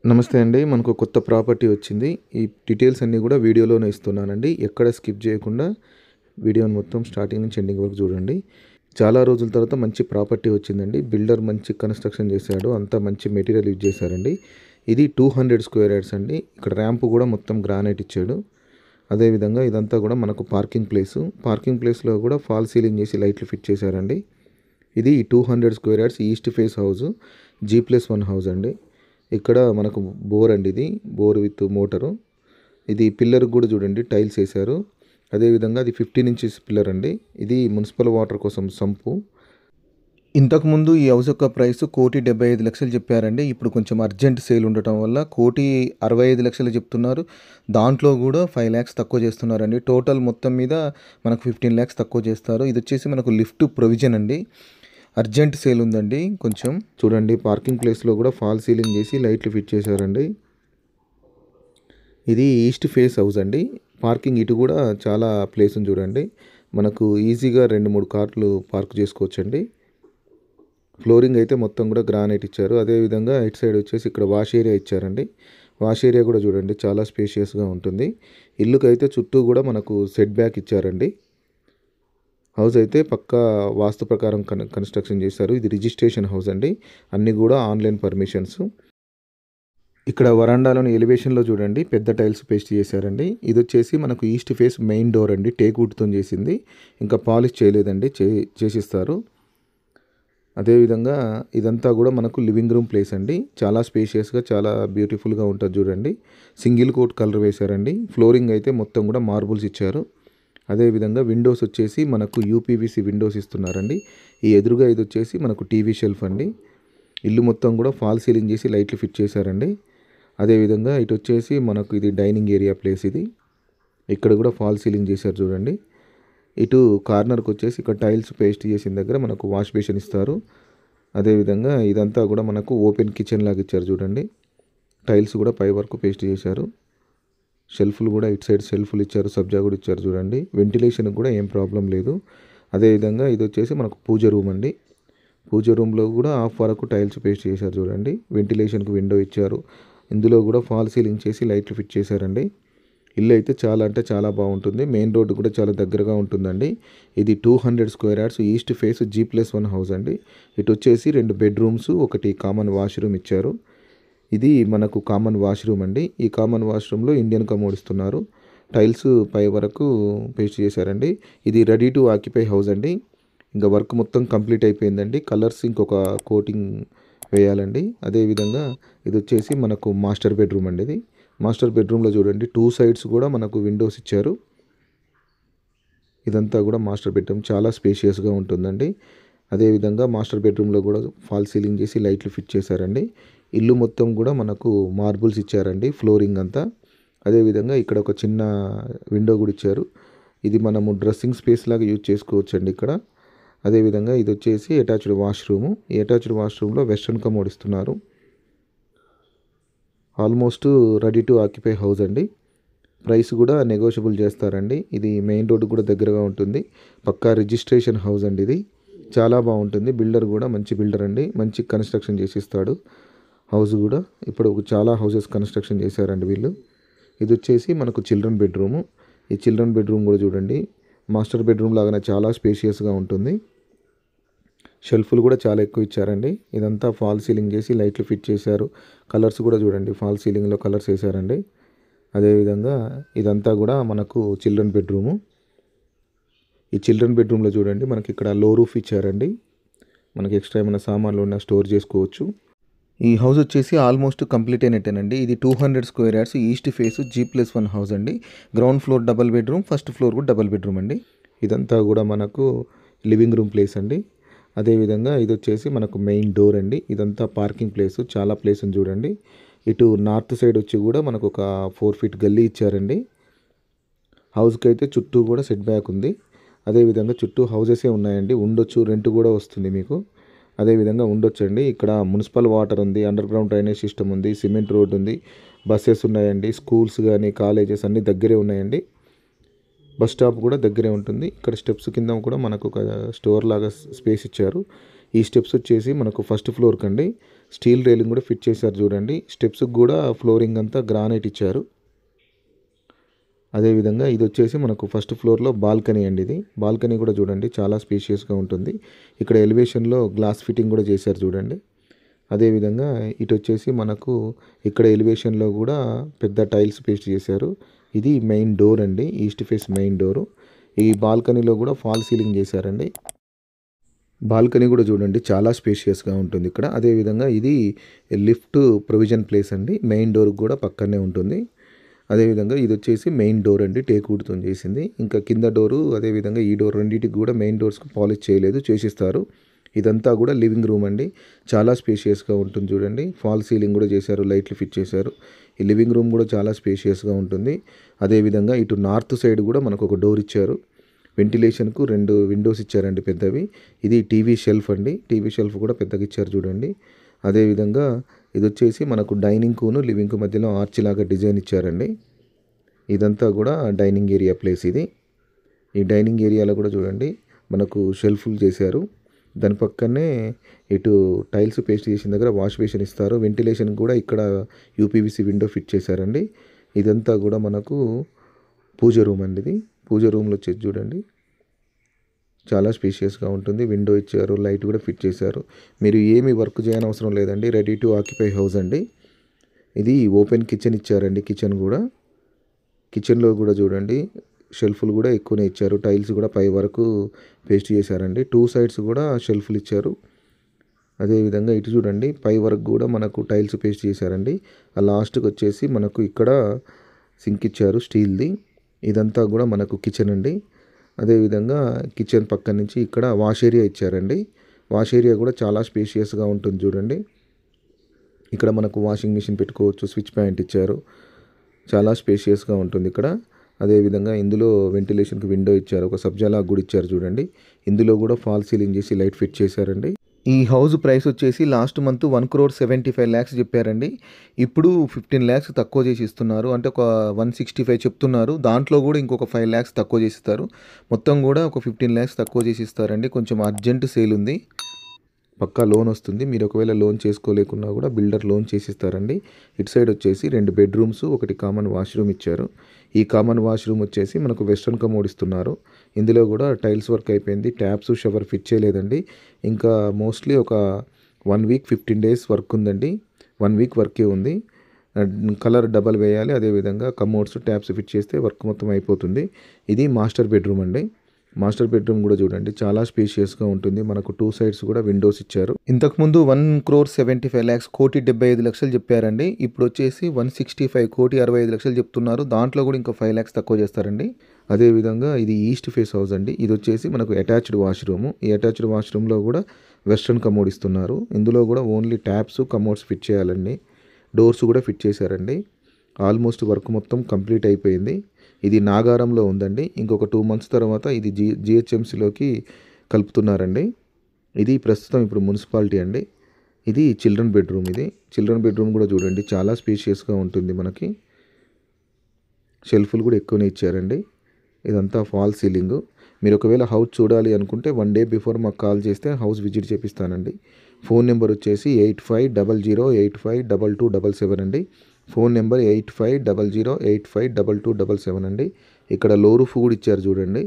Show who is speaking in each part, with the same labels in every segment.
Speaker 1: నమస్తే అండి. మనకు కొత్త ప్రాపర్టీ వచ్చింది. ఈ డీటెయిల్స్ అన్నీ కూడా వీడియోలోనే ఇస్తున్నానండి. ఎక్కడ స్కిప్ చేయకుండా వీడియోని మొత్తం స్టార్టింగ్ నుంచి ఎండింగ్ వరకు చూడండి. చాలా రోజుల తర్వాత మంచి ప్రాపర్టీ వచ్చిందండి. బిల్డర్ మంచి కన్స్ట్రక్షన్ చేశాడు. అంతా మంచి మెటీరియల్ యూజ్ చేశారండి. ఇది 200 స్క్వేర్ యార్డ్స్ అండి. ఇక్కడ ర్యాంప్ కూడా మొత్తం గ్రానైట్ ఇచ్చాడు. అదేవిధంగా ఇదంతా కూడా మనకు పార్కింగ్ ప్లేసు. పార్కింగ్ ప్లేస్లో కూడా ఫాల్ సీలింగ్ చేసి లైట్లు ఫిట్ చేశారండి. ఇది 200 square yards east face house G+1 house అండి. ఇక్కడ మనకు బోర్ అండి, ఇది బోర్ విత్ మోటరు. ఇది పిల్లర్ కూడా చూడండి టైల్స్ వేశారు. అదేవిధంగా అది 15 ఇంచెస్ పిల్లర్ అండి. ఇది మున్సిపల్ వాటర్ కోసం సంపు. ఇంతకుముందు ఈ హౌస్ యొక్క ప్రైస్ 1,75,00,000 చెప్పారండి. ఇప్పుడు కొంచెం అర్జెంట్ సేల్ ఉండటం వల్ల 1,65,00,000 చెప్తున్నారు. దాంట్లో కూడా 5 lakhs తక్కువ చేస్తున్నారండి. టోటల్ మొత్తం మీద మనకు 15 lakhs తక్కువ చేస్తారు. ఇది వచ్చేసి మనకు లిఫ్ట్ ప్రొవిజన్ అండి. అర్జెంట్ సేల్ ఉందండి. కొంచెం చూడండి, పార్కింగ్ ప్లేస్లో కూడా ఫాల్ సీలింగ్ చేసి లైట్లు ఫిట్ చేశారండి. ఇది ఈస్ట్ ఫేస్ హౌస్ అండి. పార్కింగ్ ఇటు కూడా చాలా ప్లేస్ ఉంది చూడండి. మనకు ఈజీగా 2-3 కార్లు పార్క్ చేసుకోవచ్చండి. ఫ్లోరింగ్ అయితే మొత్తం కూడా గ్రానైట్ ఇచ్చారు. అదేవిధంగా ఇటు సైడ్ వచ్చేసి ఇక్కడ వాష్ ఏరియా ఇచ్చారండి. వాష్ ఏరియా కూడా చూడండి చాలా స్పేషియస్గా ఉంటుంది. ఇల్లుకైతే చుట్టూ కూడా మనకు సెట్ బ్యాక్ ఇచ్చారండి. హౌస్ అయితే పక్కా వాస్తు ప్రకారం కన్స్ట్రక్షన్ చేశారు. ఇది రిజిస్ట్రేషన్ హౌస్ అండి. అన్నీ కూడా ఆన్లైన్ పర్మిషన్స్. ఇక్కడ వరండాలోని ఎలివేషన్లో చూడండి పెద్ద టైల్స్ పేస్ట్ చేశారండి. ఇది వచ్చేసి మనకు ఈస్ట్ ఫేస్ మెయిన్ డోర్ అండి. టేక్ వుడ్తో చేసింది. ఇంకా పాలిష్ చేయలేదండి, చేసిస్తారు. అదేవిధంగా ఇదంతా కూడా మనకు లివింగ్ రూమ్ ప్లేస్ అండి. చాలా స్పేషియస్గా చాలా బ్యూటిఫుల్గా ఉంటుంది చూడండి. సింగిల్ కోట్ కలర్ వేశారండి. ఫ్లోరింగ్ అయితే మొత్తం కూడా మార్బుల్స్ ఇచ్చారు. అదేవిధంగా విండోస్ వచ్చేసి మనకు యూపీవీసీ విండోస్ ఇస్తున్నారండి. ఈ ఎదురుగా ఇది వచ్చేసి మనకు టీవీ షెల్ఫ్ అండి. ఇల్లు మొత్తం కూడా ఫాల్ సీలింగ్ చేసి లైట్లు ఫిట్ చేశారండి. అదేవిధంగా ఇటు వచ్చేసి మనకు ఇది డైనింగ్ ఏరియా ప్లేస్. ఇది ఇక్కడ కూడా ఫాల్ సీలింగ్ చేశారు చూడండి. ఇటు కార్నర్కి వచ్చేసి ఇక్కడ టైల్స్ పేస్ట్ చేసిన దగ్గర మనకు వాష్ బేసిన్ ఇస్తారు. అదేవిధంగా ఇదంతా కూడా మనకు ఓపెన్ కిచెన్ లాగా ఇచ్చారు చూడండి. టైల్స్ కూడా పై వరకు పేస్ట్ చేశారు. షెల్ఫ్లు కూడా ఇటు సైడ్ షెల్ఫ్లు ఇచ్చారు, సబ్జా కూడా ఇచ్చారు చూడండి. వెంటిలేషన్కి కూడా ఏం ప్రాబ్లం లేదు. అదేవిధంగా ఇది వచ్చేసి మనకు పూజ రూమ్ అండి. పూజ రూమ్లో కూడా హాఫ్ వరకు టైల్స్ పేస్ట్ చేశారు చూడండి. వెంటిలేషన్కి విండో ఇచ్చారు. ఇందులో కూడా ఫాల్ సీలింగ్ చేసి లైట్లు ఫిట్ చేశారండి. ఇల్లు అయితే చాలా అంటే చాలా బాగుంటుంది. మెయిన్ రోడ్డు కూడా చాలా దగ్గరగా ఉంటుందండి. ఇది 200 square yards east face G+1 house అండి. ఇటు వచ్చేసి 2 బెడ్రూమ్స్, ఒకటి కామన్ వాష్రూమ్ ఇచ్చారు. ఇది మనకు కామన్ వాష్రూమ్ అండి. ఈ కామన్ వాష్రూమ్లో ఇండియన్ కమోడ్ ఇస్తున్నారు. టైల్స్ పై వరకు పేస్ట్ చేశారండి. ఇది రెడీ టు ఆక్యుపై హౌస్ అండి. ఇంకా వర్క్ మొత్తం కంప్లీట్ అయిపోయిందండి. కలర్స్ ఇంకొక కోటింగ్ వేయాలండి. అదేవిధంగా ఇది వచ్చేసి మనకు మాస్టర్ బెడ్రూమ్ అండి. ఇది మాస్టర్ బెడ్రూమ్లో చూడండి 2 సైడ్స్ కూడా మనకు విండోస్ ఇచ్చారు. ఇదంతా కూడా మాస్టర్ బెడ్రూమ్ చాలా స్పేషియస్గా ఉంటుందండి. అదేవిధంగా మాస్టర్ బెడ్రూమ్లో కూడా ఫాల్ సీలింగ్ చేసి లైట్లు ఫిట్ చేశారండి. ఇల్లు మొత్తం కూడా మనకు మార్బుల్స్ ఇచ్చారండి, ఫ్లోరింగ్ అంతా. అదేవిధంగా ఇక్కడ ఒక చిన్న విండో కూడా ఇచ్చారు. ఇది మనము డ్రెస్సింగ్ స్పేస్ లాగా యూజ్ చేసుకోవచ్చండి ఇక్కడ. అదేవిధంగా ఇది వచ్చేసి అటాచ్డ్ వాష్రూము. ఈ అటాచ్డ్ వాష్రూమ్లో వెస్ట్రన్ కమోడ్ ఇస్తున్నారు. Almost ready to occupy house అండి. ప్రైస్ కూడా నెగోషియబుల్ చేస్తారండి. ఇది మెయిన్ రోడ్డు కూడా దగ్గరగా ఉంటుంది. పక్కా రిజిస్ట్రేషన్ హౌస్ అండి. ఇది చాలా బాగుంటుంది. బిల్డర్ కూడా మంచి బిల్డర్ అండి. మంచి కన్స్ట్రక్షన్ చేసిస్తాడు. హౌస్ కూడా ఇప్పుడు చాలా హౌసెస్ కన్స్ట్రక్షన్ చేశారండి వీళ్ళు. ఇది వచ్చేసి మనకు చిల్డ్రన్ బెడ్రూము. ఈ చిల్డ్రన్ బెడ్రూమ్ కూడా చూడండి మాస్టర్ బెడ్రూమ్ లాగానే చాలా స్పేషియస్గా ఉంటుంది. షెల్ఫ్లు కూడా చాలా ఎక్కువ ఇచ్చారండి. ఇదంతా ఫాల్ సీలింగ్ చేసి లైట్లు ఫిట్ చేశారు. కలర్స్ కూడా చూడండి ఫాల్ సీలింగ్లో కలర్స్ వేశారండి. అదేవిధంగా ఇదంతా కూడా మనకు చిల్డ్రన్ బెడ్రూము. ఈ చిల్డ్రన్ బెడ్రూమ్లో చూడండి మనకి ఇక్కడ లో రూఫ్ ఇచ్చారండి. మనకి ఎక్స్ట్రా ఏమైనా సామాన్లు ఉన్నా స్టోర్ చేసుకోవచ్చు. ఈ హౌస్ వచ్చేసి ఆల్మోస్ట్ కంప్లీట్ అయినట్టేనండి. ఇది 200 square yards east face G+1 house అండి. Ground floor double bedroom, first floor కూడా డబల్ బెడ్రూమ్ అండి. ఇదంతా కూడా మనకు లివింగ్ రూమ్ ప్లేస్ అండి. అదేవిధంగా ఇది వచ్చేసి మనకు మెయిన్ డోర్ అండి. ఇదంతా పార్కింగ్ ప్లేస్, చాలా ప్లేస్ ఉంది చూడండి. ఇటు నార్త్ సైడ్ వచ్చి కూడా మనకు ఒక 4 feet గల్లీ ఇచ్చారండి. హౌస్కి అయితే చుట్టూ కూడా సెట్ బ్యాక్ ఉంది. అదేవిధంగా చుట్టూ హౌసెసే ఉన్నాయండి. ఉండొచ్చు, రెంట్ కూడా వస్తుంది మీకు. అదేవిధంగా ఉండొచ్చండి. ఇక్కడ మున్సిపల్ వాటర్ ఉంది, అండర్ గ్రౌండ్ డ్రైనేజ్ సిస్టమ్ ఉంది, సిమెంట్ రోడ్ ఉంది, బస్సెస్ ఉన్నాయండి. స్కూల్స్ కానీ కాలేజెస్ అన్నీ దగ్గరే ఉన్నాయండి. బస్ స్టాప్ కూడా దగ్గరే ఉంటుంది. ఇక్కడ స్టెప్స్ కింద కూడా మనకు ఒక స్టోర్ లాగా స్పేస్ ఇచ్చారు. ఈ స్టెప్స్ వచ్చేసి మనకు ఫస్ట్ ఫ్లోర్ కండి. స్టీల్ రైలింగ్ కూడా ఫిట్ చేశారు చూడండి. స్టెప్స్కి కూడా ఫ్లోరింగ్ అంతా గ్రానైట్ ఇచ్చారు. అదేవిధంగా ఇది వచ్చేసి మనకు ఫస్ట్ ఫ్లోర్లో బాల్కనీ అండి. ఇది బాల్కనీ కూడా చూడండి చాలా స్పేషియస్గా ఉంటుంది. ఇక్కడ ఎలివేషన్లో గ్లాస్ ఫిట్టింగ్ కూడా చేశారు చూడండి. అదేవిధంగా ఇటు వచ్చేసి మనకు ఇక్కడ ఎలివేషన్లో కూడా పెద్ద టైల్స్ పేస్ట్ చేశారు. ఇది మెయిన్ డోర్ అండి, ఈస్ట్ ఫేస్ మెయిన్ డోరు. ఈ బాల్కనీలో కూడా ఫాల్ సీలింగ్ చేశారండి. బాల్కనీ కూడా చూడండి చాలా స్పేషియస్గా ఉంటుంది ఇక్కడ. అదేవిధంగా ఇది లిఫ్ట్ ప్రొవిజన్ ప్లేస్ అండి, మెయిన్ డోర్కి కూడా పక్కనే ఉంటుంది. అదేవిధంగా ఇది వచ్చేసి మెయిన్ డోర్ అండి, టేక్వుడ్తో చేసింది. ఇంకా కింద డోరు అదేవిధంగా ఈ డోర్ రెండింటికి కూడా మెయిన్ డోర్స్కి పాలిష్ చేయలేదు, చేసిస్తారు. ఇదంతా కూడా లివింగ్ రూమ్ అండి, చాలా స్పేషియస్గా ఉంటుంది చూడండి. ఫాల్ సీలింగ్ కూడా చేశారు, లైట్లు ఫిట్ చేశారు. ఈ లివింగ్ రూమ్ కూడా చాలా స్పేషియస్గా ఉంటుంది. అదేవిధంగా ఇటు నార్త్ సైడ్ కూడా మనకు ఒక డోర్ ఇచ్చారు. వెంటిలేషన్కు 2 విండోస్ ఇచ్చారండి పెద్దవి. ఇది టీవీ షెల్ఫ్ అండి, టీవీ షెల్ఫ్ కూడా పెద్దగా ఇచ్చారు చూడండి. అదేవిధంగా ఇది వచ్చేసి మనకు డైనింగ్కును లివింగ్కు మధ్యలో ఆర్చ్ లాగా డిజైన్ ఇచ్చారండి. ఇదంతా కూడా డైనింగ్ ఏరియా ప్లేస్ ఇది. ఈ డైనింగ్ ఏరియాలో కూడా చూడండి మనకు షెల్ఫ్లు చేశారు. దాని పక్కనే ఇటు టైల్స్ పేస్ట్ చేసిన దగ్గర వాష్ బేసిన్ ఇస్తారు. వెంటిలేషన్ కూడా ఇక్కడ యూపీవీసీ విండో ఫిట్ చేశారండి. ఇదంతా కూడా మనకు పూజ రూమ్ అండి. ఇది పూజ రూమ్లో వచ్చేసి చూడండి చాలా స్పేషియస్గా ఉంటుంది. విండో ఇచ్చారు, లైట్ కూడా ఫిట్ చేశారు. మీరు ఏమి వర్క్ చేయని అవసరం లేదండి, రెడీ టు ఆక్యుపై హౌస్ అండి. ఇది ఓపెన్ కిచెన్ ఇచ్చారండి. కిచెన్లో కూడా చూడండి షెల్ఫ్లు కూడా ఎక్కువనే ఇచ్చారు. టైల్స్ కూడా పై వరకు పేస్ట్ చేశారండి. 2 సైడ్స్ కూడా షెల్ఫ్లు ఇచ్చారు. అదేవిధంగా ఇటు చూడండి పై వరకు కూడా మనకు టైల్స్ పేస్ట్ చేశారండి. ఆ లాస్ట్కి వచ్చేసి మనకు ఇక్కడ సింక్ ఇచ్చారు స్టీల్ది. ఇదంతా కూడా మనకు కిచెన్ అండి. అదేవిధంగా కిచెన్ పక్క నుంచి ఇక్కడ వాష్ ఏరియా ఇచ్చారండి. వాష్ ఏరియా కూడా చాలా స్పేషియస్గా ఉంటుంది చూడండి. ఇక్కడ మనకు వాషింగ్ మిషన్ పెట్టుకోవచ్చు, స్విచ్ పాయింట్ ఇచ్చారు, చాలా స్పేషియస్గా ఉంటుంది ఇక్కడ. అదేవిధంగా ఇందులో వెంటిలేషన్కి విండో ఇచ్చారు, ఒక సబ్జాలా కూడా ఇచ్చారు చూడండి. ఇందులో కూడా ఫాల్ సీలింగ్ చేసి లైట్ ఫిట్ చేశారండి. ఈ హౌస్ ప్రైస్ వచ్చేసి లాస్ట్ మంత్ 1,75,00,000 చెప్పారండి. ఇప్పుడు 15 lakhs తక్కువ చేసి ఇస్తున్నారు, అంటే ఒక 165 చెప్తున్నారు. దాంట్లో కూడా ఇంకొక 5 lakhs తక్కువ చేసి ఇస్తారు. మొత్తం కూడా ఒక 15 lakhs తక్కువ చేసి ఇస్తారండి. కొంచెం అర్జెంట్ సేల్ ఉంది, పక్కా లోన్ వస్తుంది. మీరు ఒకవేళ లోన్ చేసుకోలేకున్నా కూడా బిల్డర్ లోన్ చేసిస్తారండి. ఇటు సైడ్ వచ్చేసి 2 బెడ్రూమ్స్, ఒకటి కామన్ వాష్రూమ్ ఇచ్చారు. ఈ కామన్ వాష్రూమ్ వచ్చేసి మనకు వెస్ట్రన్ కమోడ్ ఇస్తున్నారు. ఇందులో కూడా టైల్స్ వర్క్ అయిపోయింది, ట్యాప్స్ షవర్ ఫిట్ చేయలేదండి. ఇంకా మోస్ట్లీ ఒక 1 week 15 days వర్క్ ఉందండి. 1 week వర్కే ఉంది. కలర్ డబల్ వేయాలి. అదేవిధంగా కమోడ్స్ ట్యాప్స్ ఫిట్ చేస్తే వర్క్ మొత్తం అయిపోతుంది. ఇది మాస్టర్ బెడ్రూమ్ అండి. మాస్టర్ బెడ్రూమ్ కూడా చూడండి చాలా స్పేషియస్గా ఉంటుంది. మనకు 2 sides కూడా విండోస్ ఇచ్చారు. ఇంతకుముందు 1,75,00,000 1,65,00,000 చెప్పారండి. ఇప్పుడు వచ్చేసి 165 1,65,00,000 చెప్తున్నారు. దాంట్లో కూడా ఇంకా 5 lakhs తక్కువ చేస్తారండి. అదేవిధంగా ఇది ఈస్ట్ ఫేస్ హౌస్ అండి. ఇది వచ్చేసి మనకు అటాచ్డ్ వాష్రూమ్. ఈ అటాచ్డ్ వాష్రూమ్లో కూడా వెస్ట్రన్ కమోడ్ ఇస్తున్నారు. ఇందులో కూడా ఓన్లీ ట్యాప్స్ కమోడ్స్ ఫిట్ చేయాలండి. డోర్స్ కూడా ఫిట్ చేశారండి. ఆల్మోస్ట్ వర్క్ మొత్తం కంప్లీట్ అయిపోయింది. ఇది నాగారంలో ఉందండి. ఇంకొక 2 months తర్వాత ఇది జిహెచ్ఎంసీలోకి కలుపుతున్నారండి. ఇది ప్రస్తుతం ఇప్పుడు మున్సిపాలిటీ అండి. ఇది చిల్డ్రన్ బెడ్రూమ్. ఇది చిల్డ్రన్ బెడ్రూమ్ కూడా చూడండి చాలా స్పేషియస్గా ఉంటుంది. మనకి షెల్ఫ్లు కూడా ఎక్కువనే ఇచ్చారండి. ఇదంతా ఫాల్ సీలింగ్. మీరు ఒకవేళ హౌస్ చూడాలి అనుకుంటే 1 day బిఫోర్ మాకు కాల్ చేస్తే హౌస్ విజిట్ చేపిస్తానండి. ఫోన్ నెంబర్ వచ్చేసి 8500852277 అండి. ఫోన్ నెంబర్ 8500852277 అండి. ఇక్కడ లో రూఫ్ కూడా ఇచ్చారు చూడండి.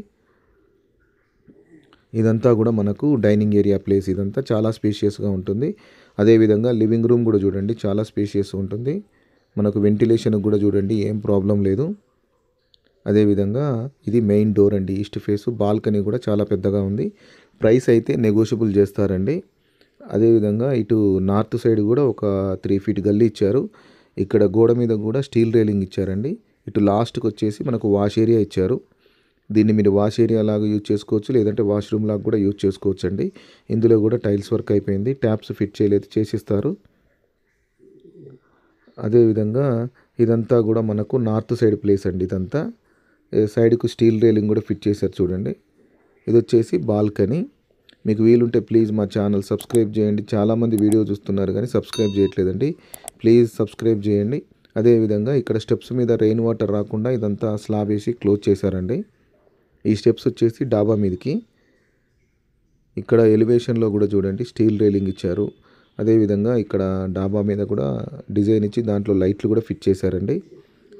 Speaker 1: ఇదంతా కూడా మనకు డైనింగ్ ఏరియా ప్లేస్. ఇదంతా చాలా స్పేషియస్గా ఉంటుంది. అదేవిధంగా లివింగ్ రూమ్ కూడా చూడండి చాలా స్పేషియస్ ఉంటుంది. మనకు వెంటిలేషన్ కూడా చూడండి ఏం ప్రాబ్లం లేదు. అదేవిధంగా ఇది మెయిన్ డోర్ అండి, ఈస్ట్ ఫేస్. బాల్కనీ కూడా చాలా పెద్దగా ఉంది. ప్రైస్ అయితే నెగోషియబుల్ చేస్తారండి. అదేవిధంగా ఇటు నార్త్ సైడ్ కూడా ఒక 3 feet గల్లీ ఇచ్చారు. ఇక్కడ గోడ మీద కూడా స్టీల్ రైలింగ్ ఇచ్చారండి. ఇటు లాస్ట్కి వచ్చేసి మనకు వాష్ ఏరియా ఇచ్చారు. దీన్ని మీరు వాష్ ఏరియా లాగా యూజ్ చేసుకోవచ్చు, లేదంటే వాష్రూమ్ లాగా కూడా యూజ్ చేసుకోవచ్చు అండి. ఇందులో కూడా టైల్స్ వర్క్ అయిపోయింది, ట్యాప్స్ ఫిట్ చేయలేదు, చేసిస్తారు. అదేవిధంగా ఇదంతా కూడా మనకు నార్త్ సైడ్ ప్లేస్ అండి. ఇదంతా సైడ్కు స్టీల్ రైలింగ్ కూడా ఫిట్ చేశారు చూడండి. ఇది వచ్చేసి బాల్కనీ. మీకు వీలుంటే ప్లీజ్ మా ఛానల్ సబ్స్క్రైబ్ చేయండి. చాలామంది వీడియో చూస్తున్నారు కానీ సబ్స్క్రైబ్ చేయట్లేదండి, ప్లీజ్ సబ్స్క్రైబ్ చేయండి. అదేవిధంగా ఇక్కడ స్టెప్స్ మీద రెయిన్ వాటర్ రాకుండా ఇదంతా స్లాబ్ వేసి క్లోజ్ చేశారండి. ఈ స్టెప్స్ వచ్చేసి డాబా మీదకి. ఇక్కడ ఎలివేషన్లో కూడా చూడండి స్టీల్ రైలింగ్ ఇచ్చారు. అదేవిధంగా ఇక్కడ డాబా మీద కూడా డిజైన్ ఇచ్చి దాంట్లో లైట్లు కూడా ఫిట్ చేశారండి.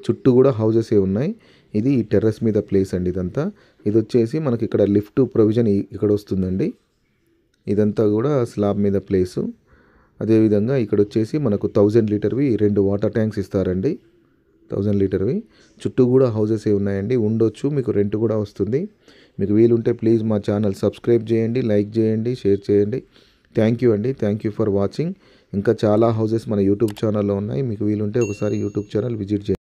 Speaker 1: చుట్టూ కూడా హౌజెసే ఉన్నాయి. ఇది టెర్రస్ మీద ప్లేస్ అండి ఇదంతా. ఇది వచ్చేసి మనకి ఇక్కడ లిఫ్ట్ ప్రొవిజన్ ఇక్కడ వస్తుందండి. ఇదంతా కూడా స్లాబ్ మీద ప్లేసు. అదేవిధంగా ఇక్కడ వచ్చేసి మనకు 1000 లీటర్వి 2 వాటర్ ట్యాంక్స్ ఇస్తారండి. 1000 లీటర్వి. చుట్టూ కూడా హౌజెసే ఉన్నాయండి. ఉండొచ్చు, మీకు రెంట్ కూడా వస్తుంది. మీకు వీలుంటే ప్లీజ్ మా ఛానల్ సబ్స్క్రైబ్ చేయండి, లైక్ చేయండి, షేర్ చేయండి. థ్యాంక్ యూ అండి. Thank you for watching. ఇంకా చాలా హౌజెస్ మన యూట్యూబ్ ఛానల్లో ఉన్నాయి. మీకు వీలుంటే ఒకసారి యూట్యూబ్ ఛానల్ విజిట్ చేయండి.